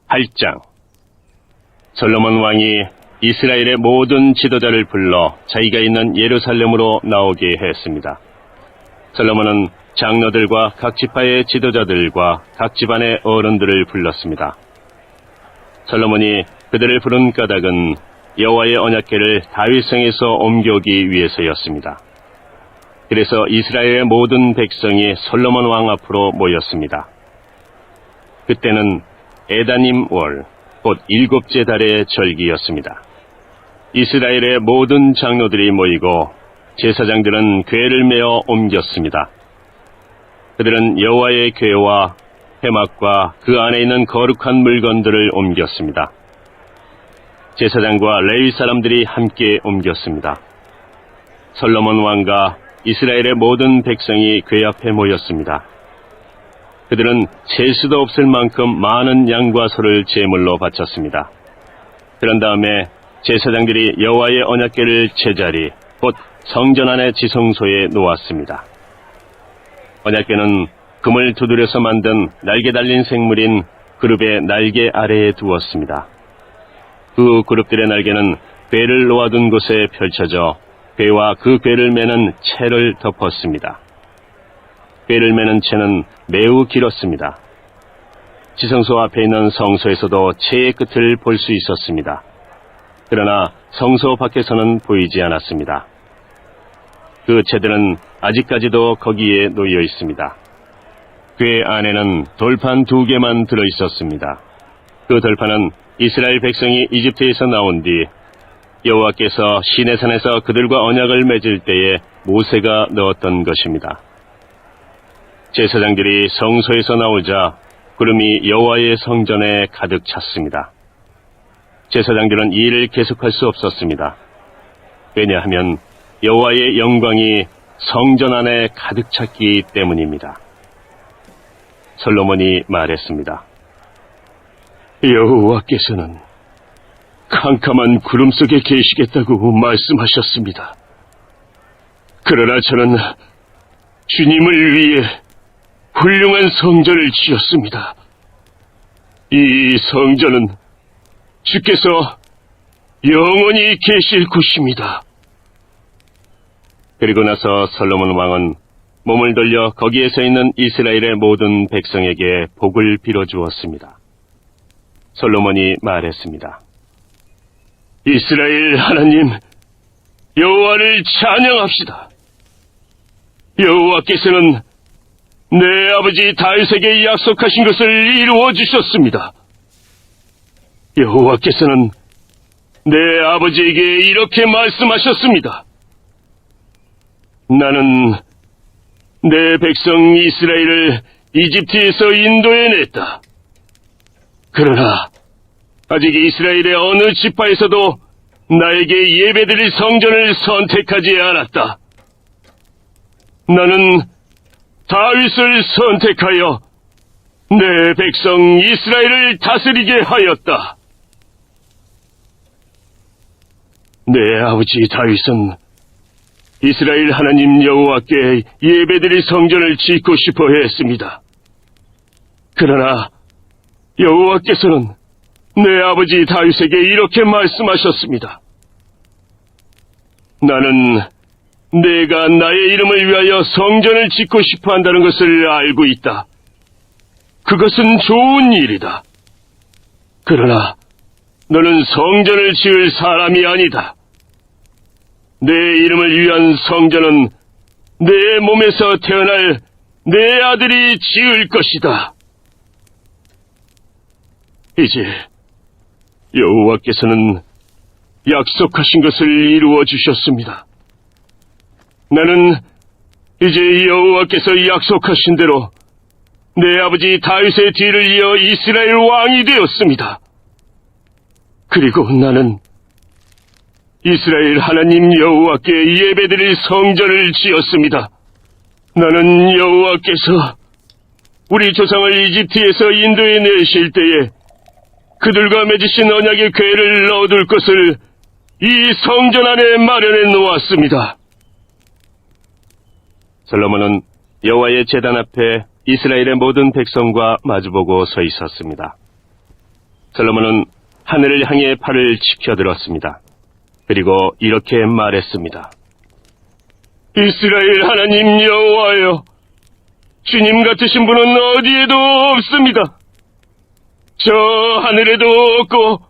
8장. 솔로몬 왕이 이스라엘의 모든 지도자를 불러 자기가 있는 예루살렘으로 나오게 했습니다. 솔로몬은 장로들과 각 지파의 지도자들과 각 집안의 어른들을 불렀습니다. 솔로몬이 그들을 부른 까닭은 여호와의 언약궤를 다윗성에서 옮겨오기 위해서였습니다. 그래서 이스라엘의 모든 백성이 솔로몬 왕 앞으로 모였습니다. 그때는 에다님 월, 곧 일곱째 달의 절기였습니다. 이스라엘의 모든 장로들이 모이고 제사장들은 궤를 메어 옮겼습니다. 그들은 여호와의 궤와 회막과 그 안에 있는 거룩한 물건들을 옮겼습니다. 제사장과 레위 사람들이 함께 옮겼습니다. 솔로몬 왕과 이스라엘의 모든 백성이 궤 앞에 모였습니다. 그들은 셀 수도 없을 만큼 많은 양과 소를 제물로 바쳤습니다. 그런 다음에 제사장들이 여호와의 언약궤를 제자리, 곧 성전 안의 지성소에 놓았습니다. 언약궤는 금을 두드려서 만든 날개 달린 생물인 그룹의 날개 아래에 두었습니다. 그 그룹들의 날개는 궤를 놓아둔 곳에 펼쳐져 궤와 그 궤를 매는 채를 덮었습니다. 궤를 매는 채는 매우 길었습니다. 지성소 앞에 있는 성소에서도 채의 끝을 볼 수 있었습니다. 그러나 성소 밖에서는 보이지 않았습니다. 그 채들은 아직까지도 거기에 놓여 있습니다. 궤 안에는 돌판 2개만 들어 있었습니다. 그 돌판은 이스라엘 백성이 이집트에서 나온 뒤 여호와께서 시내산에서 그들과 언약을 맺을 때에 모세가 넣었던 것입니다. 제사장들이 성소에서 나오자 구름이 여호와의 성전에 가득 찼습니다. 제사장들은 이 일을 계속할 수 없었습니다. 왜냐하면 여호와의 영광이 성전 안에 가득 찼기 때문입니다. 솔로몬이 말했습니다. 여호와께서는 캄캄한 구름 속에 계시겠다고 말씀하셨습니다. 그러나 저는 주님을 위해 훌륭한 성전을 지었습니다. 이 성전은 주께서 영원히 계실 곳입니다. 그리고 나서 솔로몬 왕은 몸을 돌려 거기에 서 있는 이스라엘의 모든 백성에게 복을 빌어주었습니다. 솔로몬이 말했습니다. 이스라엘 하나님 여호와를 찬양합시다. 여호와께서는 내 아버지 다윗에게 약속하신 것을 이루어 주셨습니다. 여호와께서는 내 아버지에게 이렇게 말씀하셨습니다. 나는 내 백성 이스라엘을 이집트에서 인도해냈다. 그러나 아직 이스라엘의 어느 지파에서도 나에게 예배드릴 성전을 선택하지 않았다. 나는 다윗을 선택하여 내 백성 이스라엘을 다스리게 하였다. 내 아버지 다윗은 이스라엘 하나님 여호와께 예배드릴 성전을 짓고 싶어 했습니다. 그러나 여호와께서는 내 아버지 다윗에게 이렇게 말씀하셨습니다. 나는 내가 나의 이름을 위하여 성전을 짓고 싶어 한다는 것을 알고 있다. 그것은 좋은 일이다. 그러나 너는 성전을 지을 사람이 아니다. 내 이름을 위한 성전은 내 몸에서 태어날 내 아들이 지을 것이다. 이제 여호와께서는 약속하신 것을 이루어 주셨습니다. 나는 이제 여호와께서 약속하신 대로 내 아버지 다윗의 뒤를 이어 이스라엘 왕이 되었습니다. 그리고 나는 이스라엘 하나님 여호와께 예배드릴 성전을 지었습니다. 나는 여호와께서 우리 조상을 이집트에서 인도해 내실 때에 그들과 맺으신 언약의 궤를 넣어둘 것을 이 성전 안에 마련해 놓았습니다. 솔로몬은 여호와의 제단 앞에 이스라엘의 모든 백성과 마주보고 서 있었습니다. 솔로몬은 하늘을 향해 팔을 치켜들었습니다. 그리고 이렇게 말했습니다. 이스라엘 하나님 여호와여, 주님 같으신 분은 어디에도 없습니다. 저 하늘에도 없고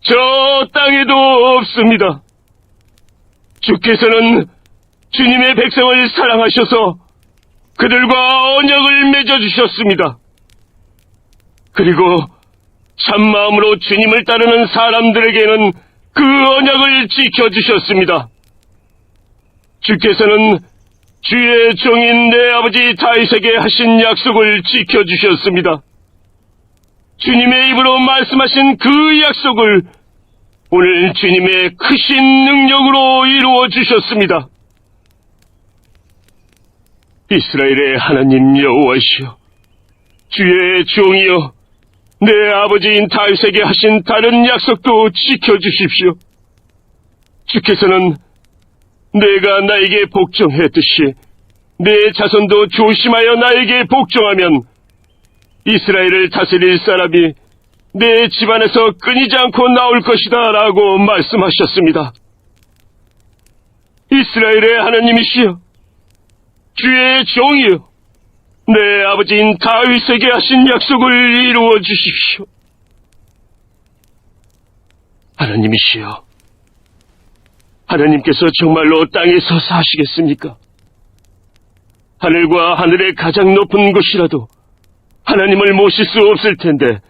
저 땅에도 없습니다. 주께서는 주님의 백성을 사랑하셔서 그들과 언약을 맺어주셨습니다. 그리고 참마음으로 주님을 따르는 사람들에게는 그 언약을 지켜주셨습니다. 주께서는 주의 종인 내 아버지 다윗에게 하신 약속을 지켜주셨습니다. 주님의 입으로 말씀하신 그 약속을 오늘 주님의 크신 능력으로 이루어 주셨습니다. 이스라엘의 하나님 여호와시여, 주의 종이여, 내 아버지인 다윗에게 하신 다른 약속도 지켜주십시오. 주께서는 내가 나에게 복종했듯이 내 자손도 조심하여 나에게 복종하면 이스라엘을 다스릴 사람이 내 집안에서 끊이지 않고 나올 것이다 라고 말씀하셨습니다. 이스라엘의 하나님이시여, 주의 종이여, 내 아버지인 다윗에게 하신 약속을 이루어 주십시오. 하나님이시여, 하나님께서 정말로 땅에서 사시겠습니까? 하늘과 하늘의 가장 높은 곳이라도 하나님을 모실 수 없을 텐데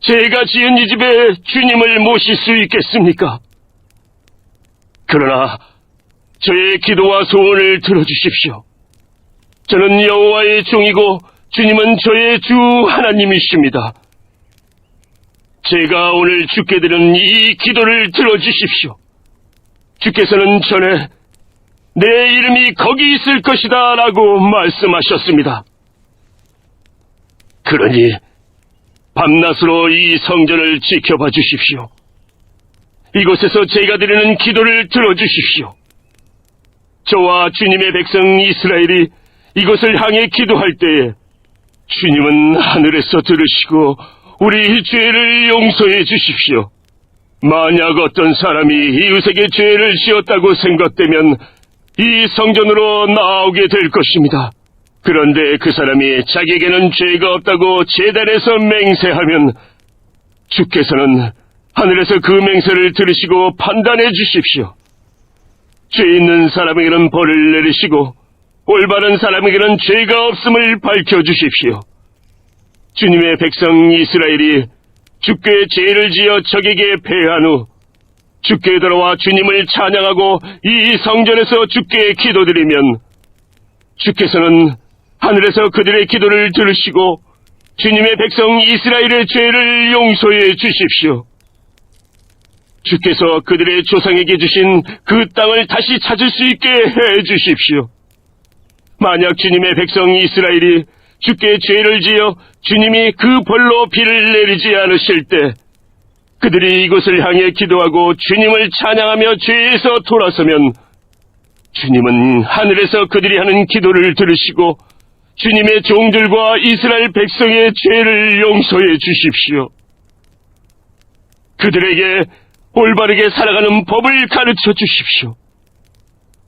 제가 지은 이 집에 주님을 모실 수 있겠습니까? 그러나 저의 기도와 소원을 들어주십시오. 저는 여호와의 종이고 주님은 저의 주 하나님이십니다. 제가 오늘 주께 드린 이 기도를 들어주십시오. 주께서는 전에 내 이름이 거기 있을 것이다 라고 말씀하셨습니다. 그러니 밤낮으로 이 성전을 지켜봐 주십시오. 이곳에서 제가 드리는 기도를 들어주십시오. 저와 주님의 백성 이스라엘이 이곳을 향해 기도할 때에 주님은 하늘에서 들으시고 우리 죄를 용서해 주십시오. 만약 어떤 사람이 이웃에게 죄를 지었다고 생각되면 이 성전으로 나오게 될 것입니다. 그런데 그 사람이 자기에게는 죄가 없다고 제단에서 맹세하면 주께서는 하늘에서 그 맹세를 들으시고 판단해 주십시오. 죄 있는 사람에게는 벌을 내리시고 올바른 사람에게는 죄가 없음을 밝혀주십시오. 주님의 백성 이스라엘이 주께 죄를 지어 적에게 패한 후 주께 돌아와 주님을 찬양하고 이 성전에서 주께 기도드리면 주께서는 하늘에서 그들의 기도를 들으시고 주님의 백성 이스라엘의 죄를 용서해 주십시오. 주께서 그들의 조상에게 주신 그 땅을 다시 찾을 수 있게 해 주십시오. 만약 주님의 백성 이스라엘이 주께 죄를 지어 주님이 그 벌로 비를 내리지 않으실 때 그들이 이곳을 향해 기도하고 주님을 찬양하며 죄에서 돌아서면 주님은 하늘에서 그들이 하는 기도를 들으시고 주님의 종들과 이스라엘 백성의 죄를 용서해 주십시오. 그들에게 올바르게 살아가는 법을 가르쳐 주십시오.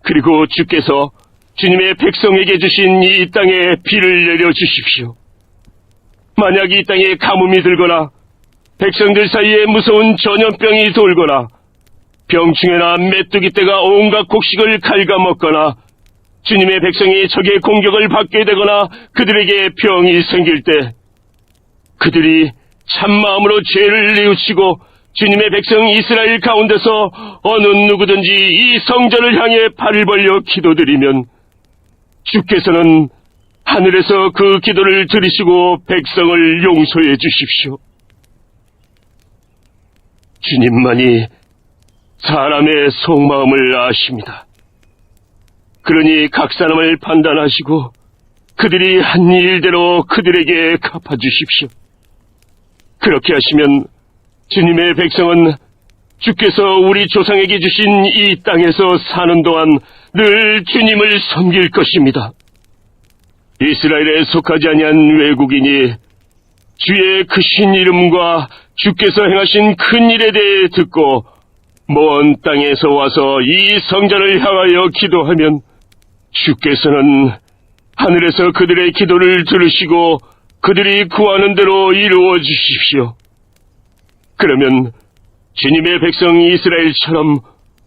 그리고 주께서 주님의 백성에게 주신 이 땅에 비를 내려 주십시오. 만약 이 땅에 가뭄이 들거나 백성들 사이에 무서운 전염병이 돌거나 병충해나 메뚜기 떼가 온갖 곡식을 갉아먹거나 주님의 백성이 적의 공격을 받게 되거나 그들에게 병이 생길 때 그들이 참마음으로 죄를 뉘우치고 주님의 백성 이스라엘 가운데서 어느 누구든지 이 성전을 향해 발을 벌려 기도드리면 주께서는 하늘에서 그 기도를 들으시고 백성을 용서해 주십시오. 주님만이 사람의 속마음을 아십니다. 그러니 각 사람을 판단하시고 그들이 한 일대로 그들에게 갚아주십시오. 그렇게 하시면 주님의 백성은 주께서 우리 조상에게 주신 이 땅에서 사는 동안 늘 주님을 섬길 것입니다. 이스라엘에 속하지 아니한 외국인이 주의 크신 이름과 주께서 행하신 큰 일에 대해 듣고 먼 땅에서 와서 이 성전을 향하여 기도하면 주께서는 하늘에서 그들의 기도를 들으시고 그들이 구하는 대로 이루어 주십시오. 그러면 주님의 백성 이스라엘처럼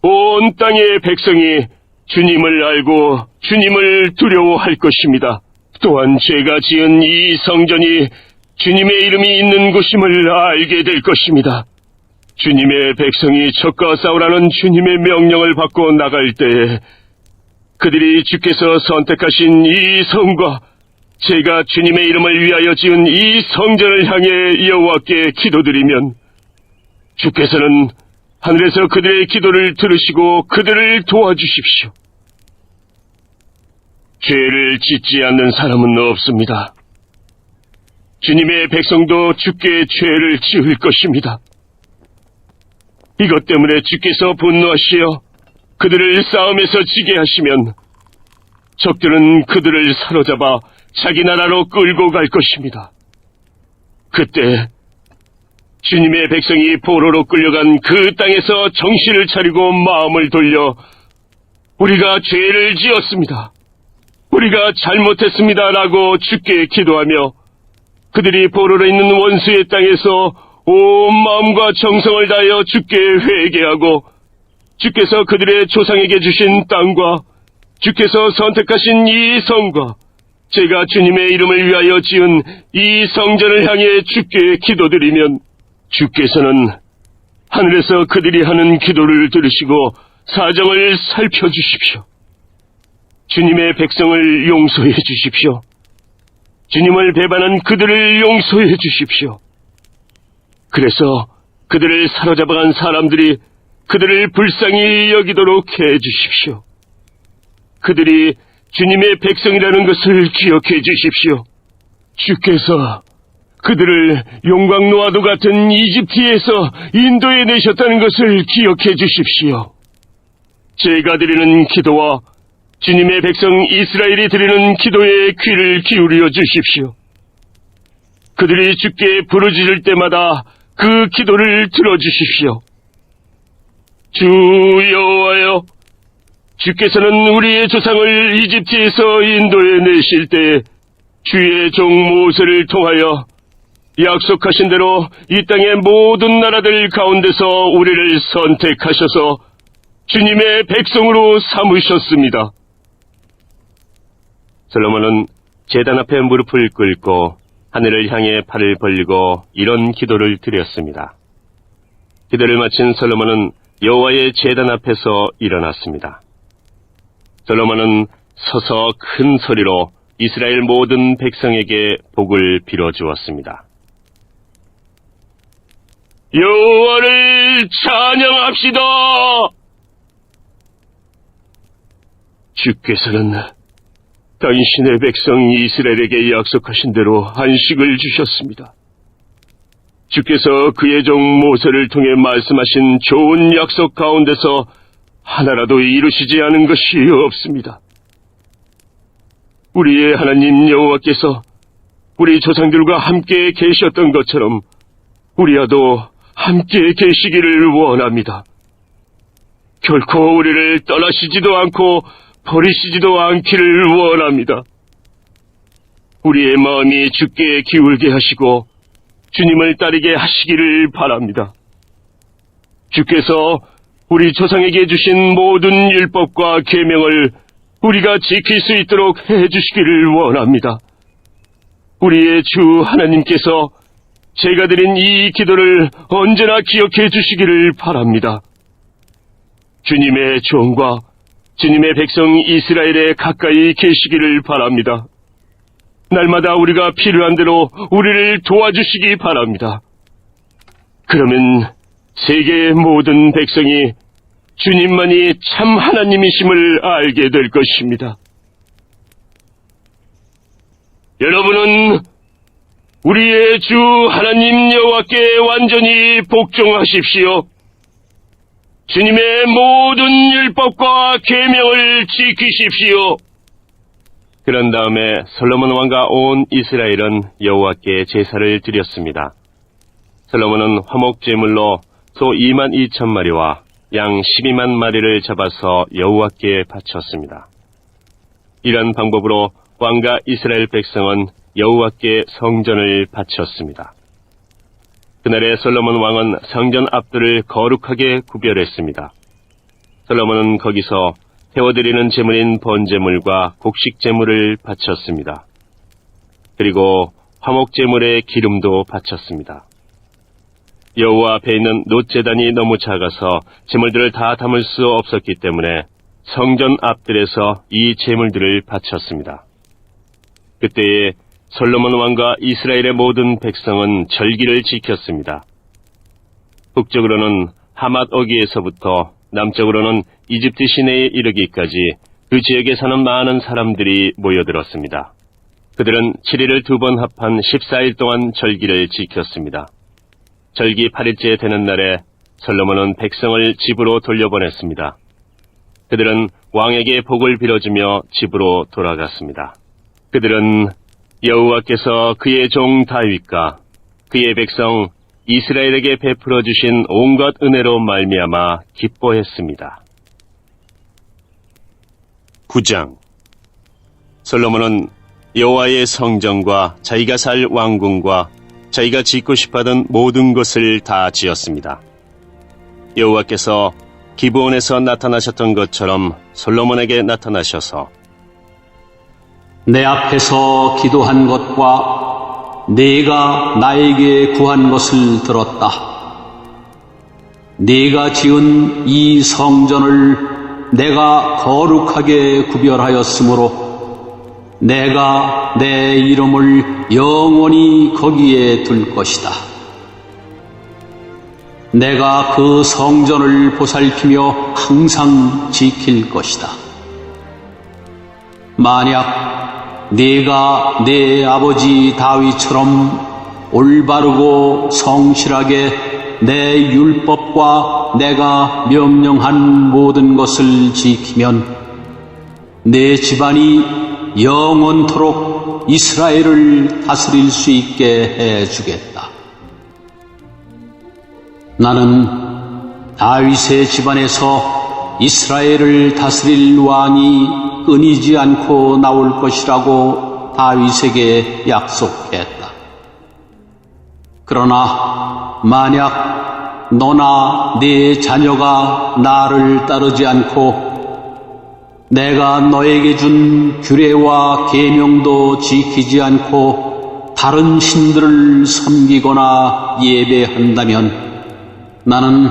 온 땅의 백성이 주님을 알고 주님을 두려워할 것입니다. 또한 제가 지은 이 성전이 주님의 이름이 있는 곳임을 알게 될 것입니다. 주님의 백성이 적과 싸우라는 주님의 명령을 받고 나갈 때에 그들이 주께서 선택하신 이 성과 제가 주님의 이름을 위하여 지은 이 성전을 향해 여호와께 기도드리면 주께서는 하늘에서 그들의 기도를 들으시고 그들을 도와주십시오. 죄를 짓지 않는 사람은 없습니다. 주님의 백성도 주께 죄를 지을 것입니다. 이것 때문에 주께서 분노하시어 그들을 싸움에서 지게 하시면 적들은 그들을 사로잡아 자기 나라로 끌고 갈 것입니다. 그때 주님의 백성이 포로로 끌려간 그 땅에서 정신을 차리고 마음을 돌려 우리가 죄를 지었습니다. 우리가 잘못했습니다라고 주께 기도하며 그들이 포로로 있는 원수의 땅에서 온 마음과 정성을 다하여 주께 회개하고 주께서 그들의 조상에게 주신 땅과 주께서 선택하신 이 성과 제가 주님의 이름을 위하여 지은 이 성전을 향해 주께 기도드리면 주께서는 하늘에서 그들이 하는 기도를 들으시고 사정을 살펴주십시오. 주님의 백성을 용서해 주십시오. 주님을 배반한 그들을 용서해 주십시오. 그래서 그들을 사로잡아간 사람들이 그들을 불쌍히 여기도록 해 주십시오. 그들이 주님의 백성이라는 것을 기억해 주십시오. 주께서 그들을 용광노아도 같은 이집트에서 인도에 내셨다는 것을 기억해 주십시오. 제가 드리는 기도와 주님의 백성 이스라엘이 드리는 기도에 귀를 기울여 주십시오. 그들이 주께 부르짖을 때마다 그 기도를 들어주십시오. 주 여호와여, 주께서는 우리의 조상을 이집트에서 인도에 내실 때 주의 종 모세를 통하여 약속하신 대로 이 땅의 모든 나라들 가운데서 우리를 선택하셔서 주님의 백성으로 삼으셨습니다. 솔로몬은 제단 앞에 무릎을 꿇고 하늘을 향해 팔을 벌리고 이런 기도를 드렸습니다. 기도를 마친 솔로몬은 여호와의 제단 앞에서 일어났습니다. 솔로몬은 서서 큰 소리로 이스라엘 모든 백성에게 복을 빌어주었습니다. 여호와를 찬양합시다. 주께서는 당신의 백성 이스라엘에게 약속하신 대로 안식을 주셨습니다. 주께서 그의 종 모세를 통해 말씀하신 좋은 약속 가운데서 하나라도 이루시지 않은 것이 없습니다. 우리의 하나님 여호와께서 우리 조상들과 함께 계셨던 것처럼 우리와도 함께 계시기를 원합니다. 결코 우리를 떠나시지도 않고 버리시지도 않기를 원합니다. 우리의 마음이 주께 기울게 하시고 주님을 따르게 하시기를 바랍니다. 주께서 우리 조상에게 주신 모든 율법과 계명을 우리가 지킬 수 있도록 해주시기를 원합니다. 우리의 주 하나님께서 제가 드린 이 기도를 언제나 기억해 주시기를 바랍니다. 주님의 종과 주님의 백성 이스라엘에 가까이 계시기를 바랍니다. 날마다 우리가 필요한 대로 우리를 도와주시기 바랍니다. 그러면 세계의 모든 백성이 주님만이 참 하나님이심을 알게 될 것입니다. 여러분은 우리의 주 하나님 여호와께 완전히 복종하십시오. 주님의 모든 율법과 계명을 지키십시오. 그런 다음에 솔로몬 왕과 온 이스라엘은 여호와께 제사를 드렸습니다. 솔로몬은 화목제물로 소 2만 2천 마리와 양 12만 마리를 잡아서 여호와께 바쳤습니다. 이런 방법으로 왕과 이스라엘 백성은 여호와께 성전을 바쳤습니다. 그날에 솔로몬 왕은 성전 앞들을 거룩하게 구별했습니다. 솔로몬은 거기서 태워드리는 제물인 번제물과 곡식제물을 바쳤습니다. 그리고 화목제물에 기름도 바쳤습니다. 여호와 앞에 있는 놋제단이 너무 작아서 제물들을 다 담을 수 없었기 때문에 성전 앞들에서 이 제물들을 바쳤습니다. 그때에 솔로몬 왕과 이스라엘의 모든 백성은 절기를 지켰습니다. 북쪽으로는 하맛 어기에서부터 남쪽으로는 이집트 시내에 이르기까지 그 지역에 사는 많은 사람들이 모여들었습니다. 그들은 7일을 2번 합한 14일 동안 절기를 지켰습니다. 절기 8일째 되는 날에 솔로몬은 백성을 집으로 돌려보냈습니다. 그들은 왕에게 복을 빌어주며 집으로 돌아갔습니다. 그들은 여호와께서 그의 종 다윗과 그의 백성 이스라엘에게 베풀어 주신 온갖 은혜로 말미암아 기뻐했습니다. 9장. 솔로몬은 여호와의 성전과 자기가 살 왕궁과 자기가 짓고 싶어하던 모든 것을 다 지었습니다. 여호와께서 기브온에서 나타나셨던 것처럼 솔로몬에게 나타나셔서 내 앞에서 기도한 것과 네가 나에게 구한 것을 들었다. 네가 지은 이 성전을 내가 거룩하게 구별하였으므로 내가 내 이름을 영원히 거기에 둘 것이다. 내가 그 성전을 보살피며 항상 지킬 것이다. 만약 네가 내 아버지 다윗처럼 올바르고 성실하게 내 율법과 내가 명령한 모든 것을 지키면 내 집안이 영원토록 이스라엘을 다스릴 수 있게 해주겠다. 나는 다윗의 집안에서 이스라엘을 다스릴 왕이 끊이지 않고 나올 것이라고 다윗에게 약속했다. 그러나 만약 너나 네 자녀가 나를 따르지 않고 내가 너에게 준 규례와 계명도 지키지 않고 다른 신들을 섬기거나 예배한다면 나는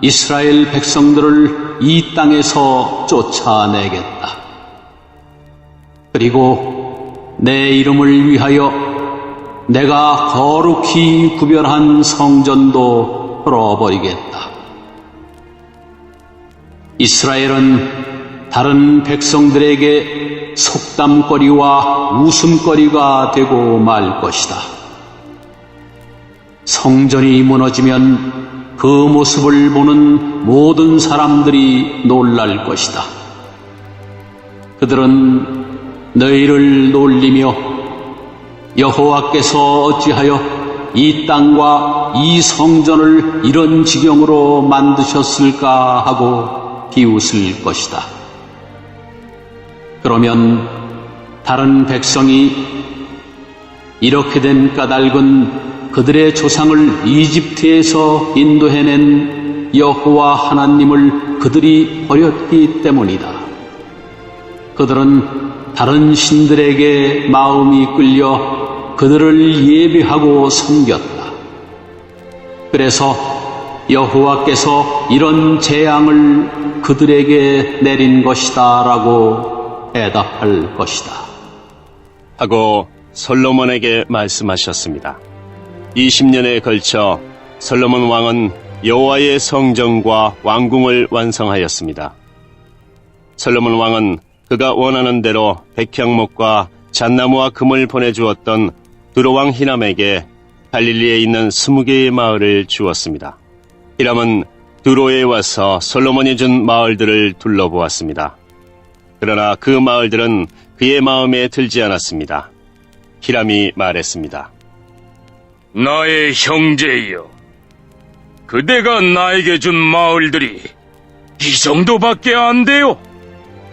이스라엘 백성들을 이 땅에서 쫓아내겠다. 그리고 내 이름을 위하여 내가 거룩히 구별한 성전도 헐어버리겠다. 이스라엘은 다른 백성들에게 속담거리와 웃음거리가 되고 말 것이다. 성전이 무너지면 그 모습을 보는 모든 사람들이 놀랄 것이다. 그들은 너희를 놀리며 여호와께서 어찌하여 이 땅과 이 성전을 이런 지경으로 만드셨을까 하고 비웃을 것이다. 그러면 다른 백성이 이렇게 된 까닭은 그들의 조상을 이집트에서 인도해낸 여호와 하나님을 그들이 버렸기 때문이다. 그들은 다른 신들에게 마음이 끌려 그들을 예배하고 섬겼다. 그래서 여호와께서 이런 재앙을 그들에게 내린 것이다 라고 대답할 것이다. 하고 솔로몬에게 말씀하셨습니다. 20년에 걸쳐 솔로몬 왕은 여호와의 성전과 왕궁을 완성하였습니다. 솔로몬 왕은 그가 원하는 대로 백향목과 잣나무와 금을 보내주었던 두로왕 히람에게 갈릴리에 있는 20개의 마을을 주었습니다. 히람은 두로에 와서 솔로몬이 준 마을들을 둘러보았습니다. 그러나 그 마을들은 그의 마음에 들지 않았습니다. 히람이 말했습니다. 나의 형제여, 그대가 나에게 준 마을들이 이 정도밖에 안 돼요.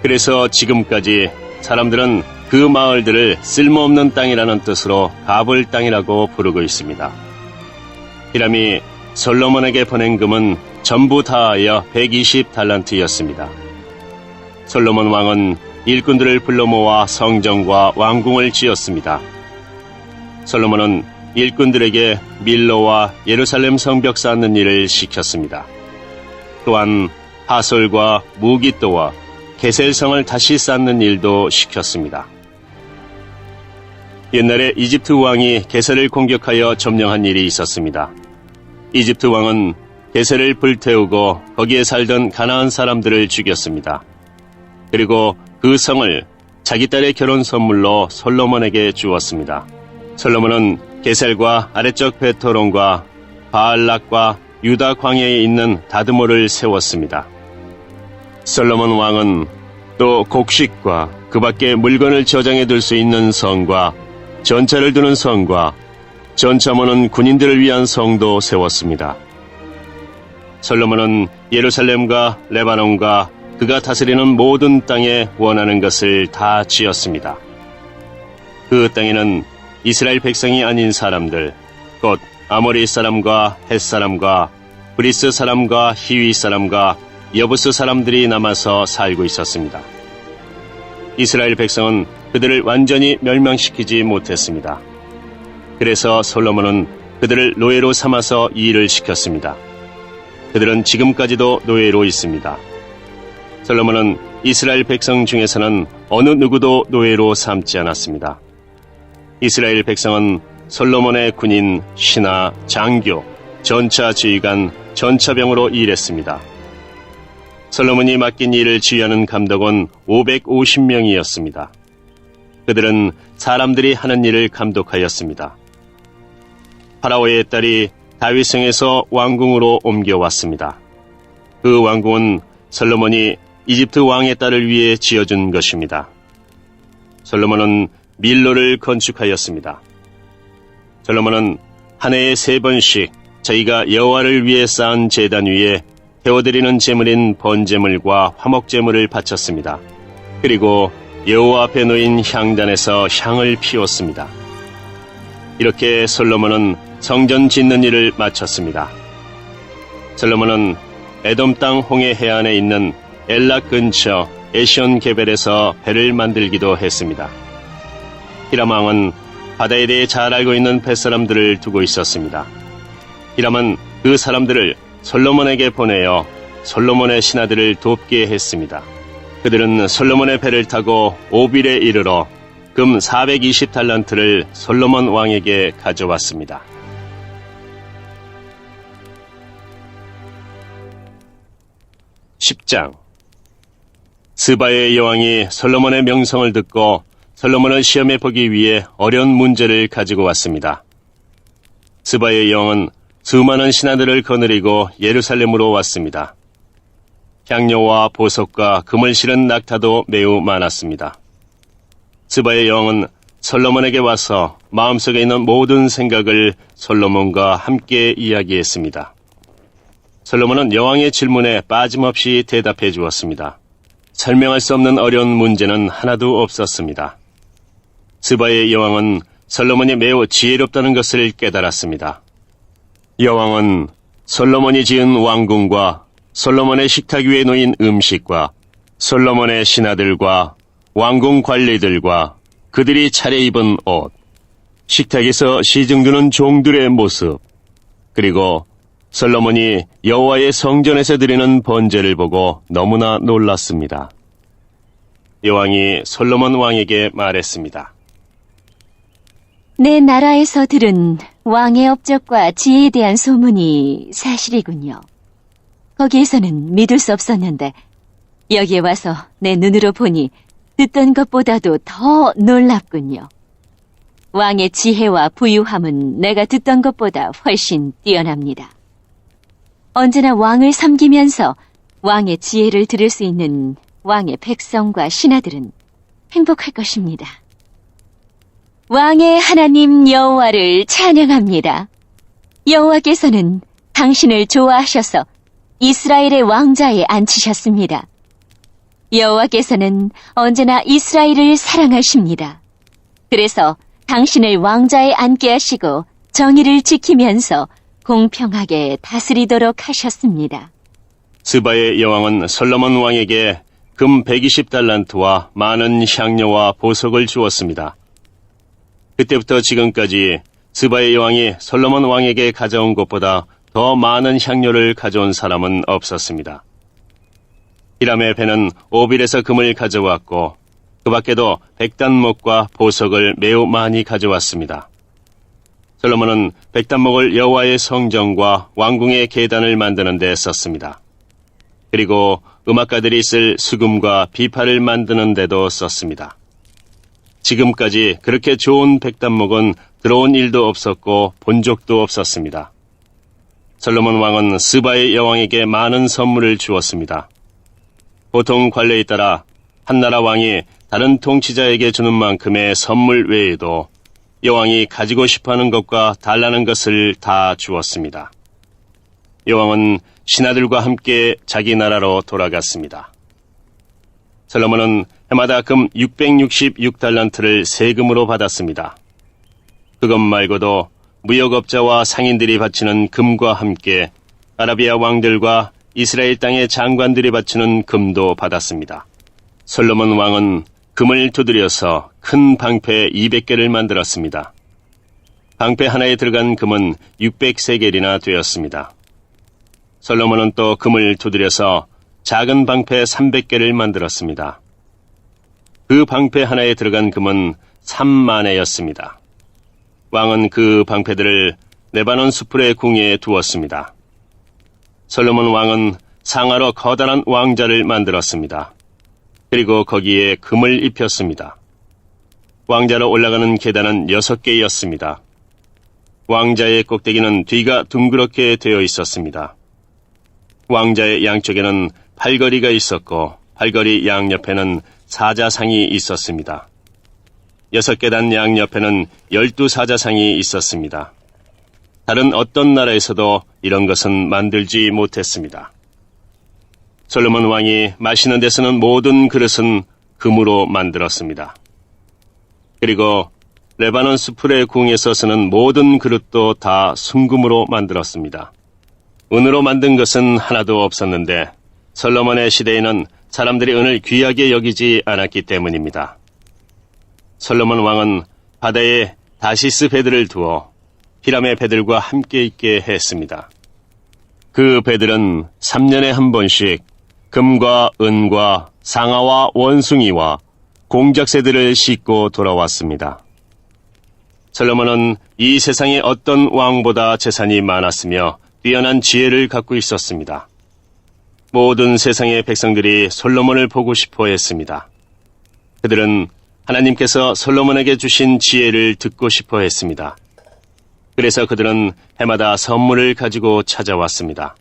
그래서 지금까지 사람들은 그 마을들을 쓸모없는 땅이라는 뜻으로 가볼 땅이라고 부르고 있습니다. 히람이 솔로몬에게 보낸 금은 전부 다하여 120달란트였습니다. 솔로몬 왕은 일꾼들을 불러 모아 성전과 왕궁을 지었습니다. 솔로몬은 일꾼들에게 밀로와 예루살렘 성벽 쌓는 일을 시켰습니다. 또한 하솔과 무깃도와 게셀성을 다시 쌓는 일도 시켰습니다. 옛날에 이집트 왕이 게셀을 공격하여 점령한 일이 있었습니다. 이집트 왕은 게셀을 불태우고 거기에 살던 가나안 사람들을 죽였습니다. 그리고 그 성을 자기 딸의 결혼 선물로 솔로몬에게 주었습니다. 솔로몬은 게셀과 아래쪽 베토론과 바알락과 유다 광야에 있는 다드모를 세웠습니다. 솔로몬 왕은 또 곡식과 그 밖에 물건을 저장해 둘 수 있는 성과 전차를 두는 성과 전차 모는 군인들을 위한 성도 세웠습니다. 솔로몬은 예루살렘과 레바논과 그가 다스리는 모든 땅에 원하는 것을 다 지었습니다. 그 땅에는 이스라엘 백성이 아닌 사람들, 곧 아모리 사람과 헷 사람과 브리스 사람과 히위 사람과 여부스 사람들이 남아서 살고 있었습니다. 이스라엘 백성은 그들을 완전히 멸망시키지 못했습니다. 그래서 솔로몬은 그들을 노예로 삼아서 일을 시켰습니다. 그들은 지금까지도 노예로 있습니다. 솔로몬은 이스라엘 백성 중에서는 어느 누구도 노예로 삼지 않았습니다. 이스라엘 백성은 솔로몬의 군인, 신하, 장교, 전차 지휘관, 전차병으로 일했습니다. 솔로몬이 맡긴 일을 지휘하는 감독은 550명이었습니다. 그들은 사람들이 하는 일을 감독하였습니다. 파라오의 딸이 다윗성에서 왕궁으로 옮겨왔습니다. 그 왕궁은 솔로몬이 이집트 왕의 딸을 위해 지어준 것입니다. 솔로몬은 밀로를 건축하였습니다. 솔로몬은 한 해에 3번씩 자기가 여호와를 위해 쌓은 제단 위에 태워드리는 제물인 번제물과 화목제물을 바쳤습니다. 그리고 여호와 앞에 놓인 향단에서 향을 피웠습니다. 이렇게 솔로몬은 성전 짓는 일을 마쳤습니다. 솔로몬은 에돔 땅 홍해 해안에 있는 엘락 근처 에시온 게벨에서 배를 만들기도 했습니다. 히람 왕은 바다에 대해 잘 알고 있는 뱃사람들을 두고 있었습니다. 히람은 그 사람들을 솔로몬에게 보내어 솔로몬의 신하들을 돕게 했습니다. 그들은 솔로몬의 배를 타고 오빌에 이르러 금 420달란트를 솔로몬 왕에게 가져왔습니다. (10장) 스바의 여왕이 솔로몬의 명성을 듣고 솔로몬을 시험해 보기 위해 어려운 문제를 가지고 왔습니다. 스바의 여왕은 수많은 신하들을 거느리고 예루살렘으로 왔습니다. 향료와 보석과 금을 실은 낙타도 매우 많았습니다. 스바의 여왕은 솔로몬에게 와서 마음속에 있는 모든 생각을 솔로몬과 함께 이야기했습니다. 솔로몬은 여왕의 질문에 빠짐없이 대답해 주었습니다. 설명할 수 없는 어려운 문제는 하나도 없었습니다. 스바의 여왕은 솔로몬이 매우 지혜롭다는 것을 깨달았습니다. 여왕은 솔로몬이 지은 왕궁과 솔로몬의 식탁 위에 놓인 음식과 솔로몬의 신하들과 왕궁 관리들과 그들이 차려입은 옷, 식탁에서 시중드는 종들의 모습, 그리고 솔로몬이 여호와의 성전에서 드리는 번제를 보고 너무나 놀랐습니다. 여왕이 솔로몬 왕에게 말했습니다. 내 나라에서 들은 왕의 업적과 지혜에 대한 소문이 사실이군요. 거기에서는 믿을 수 없었는데 여기에 와서 내 눈으로 보니 듣던 것보다도 더 놀랍군요. 왕의 지혜와 부유함은 내가 듣던 것보다 훨씬 뛰어납니다. 언제나 왕을 섬기면서 왕의 지혜를 들을 수 있는 왕의 백성과 신하들은 행복할 것입니다. 왕의 하나님 여호와를 찬양합니다. 여호와께서는 당신을 좋아하셔서 이스라엘의 왕자에 앉히셨습니다. 여호와께서는 언제나 이스라엘을 사랑하십니다. 그래서 당신을 왕자에 앉게 하시고 정의를 지키면서 공평하게 다스리도록 하셨습니다. 스바의 여왕은 솔로몬 왕에게 금 120달란트와 많은 향료와 보석을 주었습니다. 그때부터 지금까지 스바의 여왕이 솔로몬 왕에게 가져온 것보다 더 많은 향료를 가져온 사람은 없었습니다. 히람의 배는 오빌에서 금을 가져왔고 그 밖에도 백단목과 보석을 매우 많이 가져왔습니다. 솔로몬은 백단목을 여호와의 성전과 왕궁의 계단을 만드는 데 썼습니다. 그리고 음악가들이 쓸 수금과 비파를 만드는 데도 썼습니다. 지금까지 그렇게 좋은 백단목은 들어온 일도 없었고 본 적도 없었습니다. 솔로몬 왕은 스바의 여왕에게 많은 선물을 주었습니다. 보통 관례에 따라 한 나라 왕이 다른 통치자에게 주는 만큼의 선물 외에도 여왕이 가지고 싶어하는 것과 달라는 것을 다 주었습니다. 여왕은 신하들과 함께 자기 나라로 돌아갔습니다. 솔로몬은 해마다 금 666달란트를 세금으로 받았습니다. 그것 말고도 무역업자와 상인들이 바치는 금과 함께 아라비아 왕들과 이스라엘 땅의 장관들이 바치는 금도 받았습니다. 솔로몬 왕은 금을 두드려서 큰 방패 200개를 만들었습니다. 방패 하나에 들어간 금은 600세겔이나 되었습니다. 솔로몬은 또 금을 두드려서 작은 방패 300개를 만들었습니다. 그 방패 하나에 들어간 금은 3만회였습니다. 왕은 그 방패들을 레바논 수풀의 궁에 두었습니다. 솔로몬 왕은 상하로 커다란 왕자를 만들었습니다. 그리고 거기에 금을 입혔습니다. 왕자로 올라가는 계단은 6개였습니다. 왕자의 꼭대기는 뒤가 둥그렇게 되어 있었습니다. 왕자의 양쪽에는 팔걸이가 있었고 팔걸이 양옆에는 사자상이 있었습니다. 6계단 양옆에는 12사자상이 있었습니다. 다른 어떤 나라에서도 이런 것은 만들지 못했습니다. 솔로몬 왕이 마시는 데 쓰는 모든 그릇은 금으로 만들었습니다. 그리고 레바논 수풀의 궁에서 쓰는 모든 그릇도 다 순금으로 만들었습니다. 은으로 만든 것은 하나도 없었는데 솔로몬의 시대에는 사람들이 은을 귀하게 여기지 않았기 때문입니다. 솔로몬 왕은 바다에 다시스 배들을 두어 히람의 배들과 함께 있게 했습니다. 그 배들은 3년에 한 번씩 금과 은과 상아와 원숭이와 공작새들을 싣고 돌아왔습니다. 솔로몬은 이 세상의 어떤 왕보다 재산이 많았으며 뛰어난 지혜를 갖고 있었습니다. 모든 세상의 백성들이 솔로몬을 보고 싶어 했습니다. 그들은 하나님께서 솔로몬에게 주신 지혜를 듣고 싶어 했습니다. 그래서 그들은 해마다 선물을 가지고 찾아왔습니다.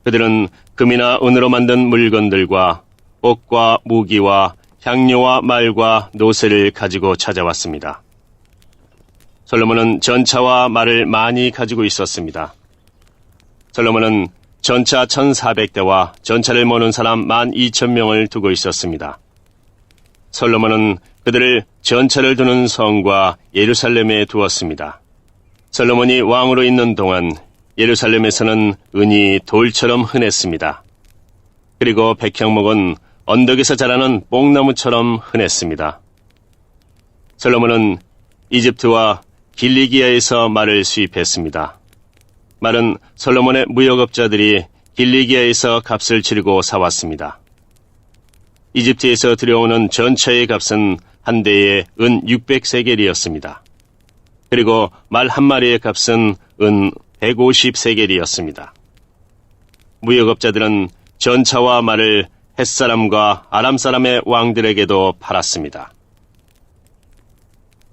그들은 금이나 은으로 만든 물건들과 옷과 무기와 향료와 말과 노새를 가지고 찾아왔습니다. 솔로몬은 전차와 말을 많이 가지고 있었습니다. 솔로몬은 전차 1,400대와 전차를 모는 사람 12,000명을 두고 있었습니다. 솔로몬은 그들을 전차를 두는 성과 예루살렘에 두었습니다. 솔로몬이 왕으로 있는 동안 예루살렘에서는 은이 돌처럼 흔했습니다. 그리고 백향목은 언덕에서 자라는 뽕나무처럼 흔했습니다. 솔로몬은 이집트와 길리기아에서 말을 수입했습니다. 말은 솔로몬의 무역업자들이 길리기아에서 값을 치르고 사왔습니다. 이집트에서 들여오는 전차의 값은 한 대에 은 600세겔이었습니다. 그리고 말 한 마리의 값은 은 150세겔이었습니다. 무역업자들은 전차와 말을 헷사람과 아람사람의 왕들에게도 팔았습니다.